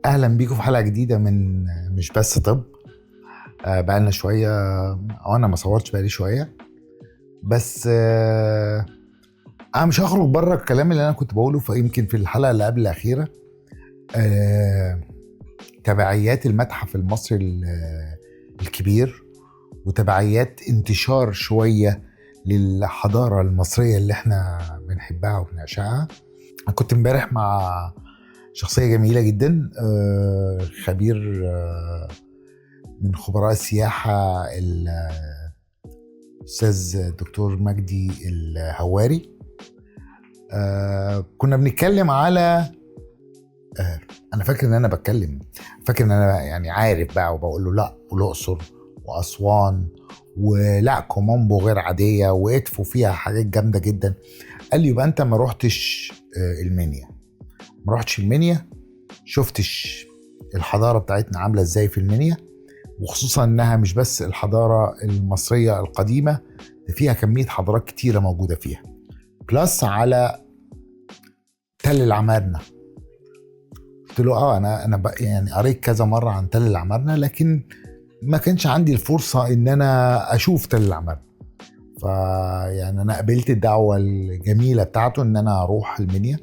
اهلا بيكم في حلقه جديده من مش بس طب. بقالنا شويه او انا ما صورتش بقالي شويه. بس انا مش هخرج بره الكلام اللي انا كنت بقوله فيمكن في الحلقه اللي قبل الاخيره. آه، تبعيات المتحف المصري الكبير وتبعيات انتشار شويه للحضاره المصريه اللي احنا بنحبها وبنعشقها. انا كنت امبارح مع شخصيه جميله جدا، خبير من خبراء السياحة الأستاذ الدكتور مجدي الهواري. كنا بنتكلم على أنا فاكر إن أنا بتكلم، فاكر إن أنا يعني عارف بقى، وبقول له لأ، والأقصر وأسوان ولا كومامبو غير عادية وإدفو فيها حاجات جامدة جدا. قال لي يبقى أنت ما روحتش المنيا، ما روحتش المنيا، شفتش الحضارة بتاعتنا عاملة إزاي في المنيا، وخصوصا انها مش بس الحضارة المصرية القديمة، ده فيها كمية حضارات كتيرة موجودة فيها، بلس على تل العمارنة. قلت له انا يعني قريت كذا مرة عن تل العمارنة، لكن ما كانش عندي الفرصة ان انا اشوف تل العمارنة. فيعني انا قبلت الدعوة الجميلة بتاعته ان انا اروح المنيا،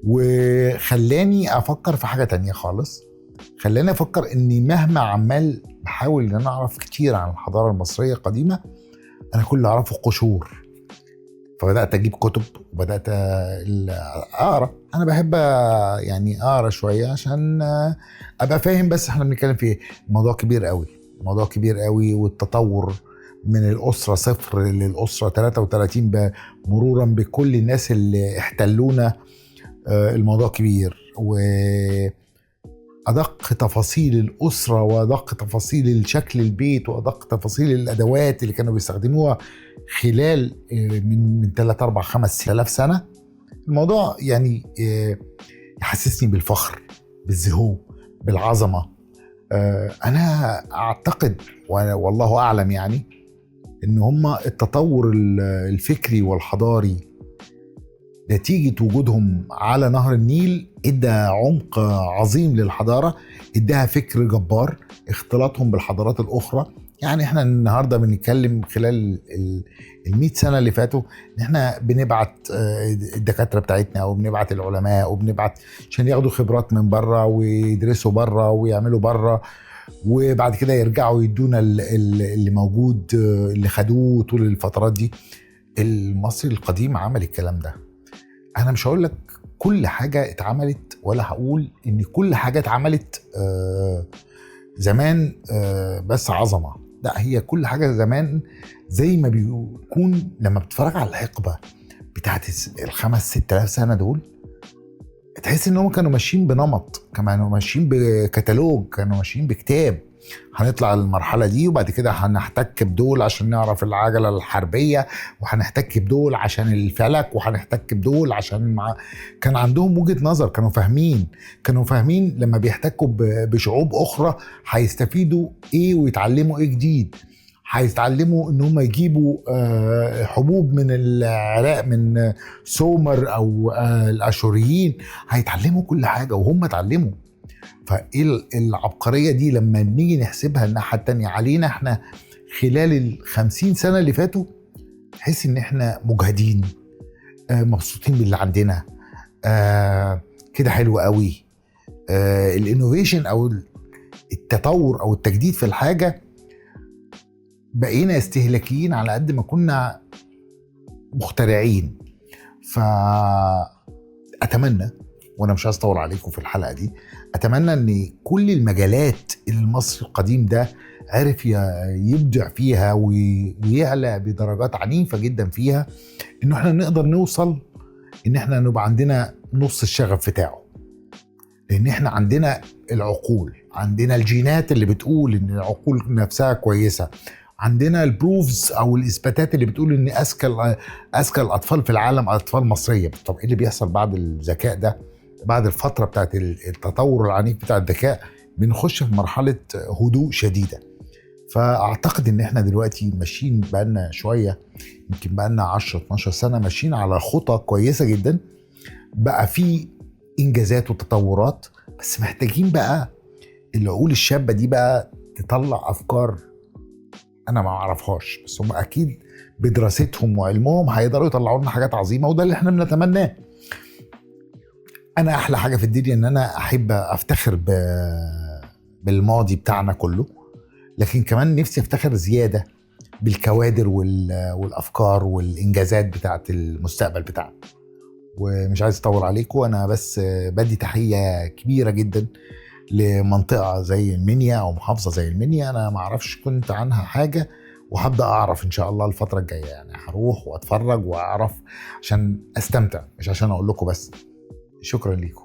وخلاني افكر في حاجة تانية خالص. خلاني افكر اني مهما عمال بحاول ان انا اعرف كتير عن الحضاره المصريه القديمه، انا كل اللي اعرفه قشور. فبدات اجيب كتب وبدات اقرا. انا بحب يعني اقرا شويه عشان ابقى فاهم بس احنا بنتكلم في ايه. الموضوع كبير قوي، موضوع كبير قوي، والتطور من الاسره 0 للاسره 33 مرورا بكل الناس اللي احتلونا. الموضوع كبير، و أدق تفاصيل الأسرة وأدق تفاصيل شكل البيت وأدق تفاصيل الأدوات اللي كانوا بيستخدموها خلال من 3 4 5000 سنة. الموضوع يعني يحسسني بالفخر، بالزهو، بالعظمة. أنا أعتقد والله أعلم يعني إن هما التطور الفكري والحضاري نتيجة وجودهم على نهر النيل ادى عمق عظيم للحضارة، اداها فكر جبار، اختلاطهم بالحضارات الأخرى. يعني احنا النهاردة بنتكلم خلال 100 سنة اللي فاتوا ان احنا بنبعت الدكاترة بتاعتنا، او بنبعت العلماء، وبنبعت عشان ياخدوا خبرات من بره ويدرسوا بره ويعملوا بره، وبعد كده يرجعوا يدونا اللي موجود، اللي خدوه طول الفترات دي. المصري القديم عمل الكلام ده. انا مش هقول لك كل حاجة اتعملت، ولا هقول ان كل حاجة اتعملت زمان بس عظمة. لا، هي كل حاجة زمان زي ما بيكون لما بتتفرج على الحقبة بتاعت 5-6 آلاف سنة دول، تحس انهم كانوا ماشيين بنمط، كانوا ماشيين بكتالوج، كانوا ماشيين بكتاب. هنطلع المرحلة دي وبعد كده هنحتك بدول عشان نعرف العجلة الحربية، وهنحتك بدول عشان الفلك، وهنحتك بدول عشان كان عندهم وجهة نظر، كانوا فاهمين لما بيحتكوا بشعوب أخرى هيستفيدوا إيه ويتعلموا إيه جديد. هيتعلموا ان هم يجيبوا حبوب من العراق، من سومر او الاشوريين. هيتعلموا كل حاجة وهم اتعلموا. فايه العبقرية دي لما نيجي نحسبها الناحية التانية علينا احنا خلال 50 سنة اللي فاتوا، تحس ان احنا مجهدين، مبسوطين باللي عندنا، كده حلو قوي. الانوفيشن او التطور او التجديد في الحاجة، بقينا استهلاكيين على قد ما كنا مخترعين. فأتمنى، وانا مش هطول عليكم في الحلقة دي، اتمنى ان كل المجالات اللي المصري القديم ده عرف يبدع فيها ويعلى بدرجات عنيفة جدا فيها، انه احنا نقدر نوصل ان احنا نبقى عندنا نص الشغف بتاعه. لان احنا عندنا العقول، عندنا الجينات اللي بتقول ان العقول نفسها كويسة، عندنا البروفز او الاثباتات اللي بتقول ان اذكى الاطفال في العالم اطفال مصريه. طب ايه اللي بيحصل بعد الذكاء ده؟ بعد الفتره بتاعت التطور العنيف بتاع الذكاء بنخش في مرحله هدوء شديده. فاعتقد ان احنا دلوقتي ماشيين بقالنا شويه، يمكن بقالنا 10-12 سنه ماشيين على خطى كويسه جدا. بقى في انجازات وتطورات، بس محتاجين بقى العقول الشابه دي بقى تطلع افكار انا ما اعرفهاش، بس هم اكيد بدراستهم وعلمهم هيقدروا يطلعوا لنا حاجات عظيمه، وده اللي احنا بنتمناه. انا احلى حاجه في الدنيا ان انا احب افتخر بالماضي بتاعنا كله، لكن كمان نفسي افتخر زياده بالكوادر والافكار والانجازات بتاعت المستقبل بتاعنا. ومش عايز اطول عليكم، انا بس بدي تحيه كبيره جدا لمنطقه زي المنيا او محافظه زي المنيا. انا ما اعرفش كنت عنها حاجه، وهبدا اعرف ان شاء الله الفتره الجايه، يعني هروح واتفرج واعرف عشان استمتع، مش عشان اقول لكم بس. شكرا لكم.